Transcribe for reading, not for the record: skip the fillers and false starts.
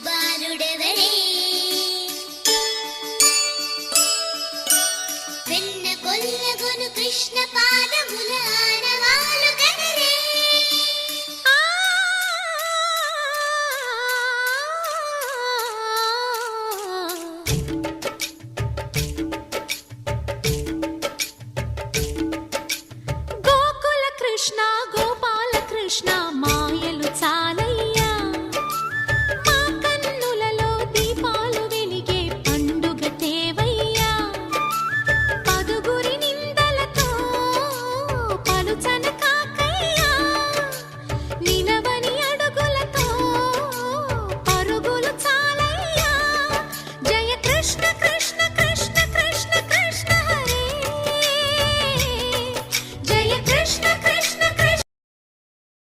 బాలుడెవరే వెన్న కొల్లగొను కృష్ణ పాదముల ఆనవాలు కదరే గోకుల కృష్ణ గోపాల కృష్ణ మా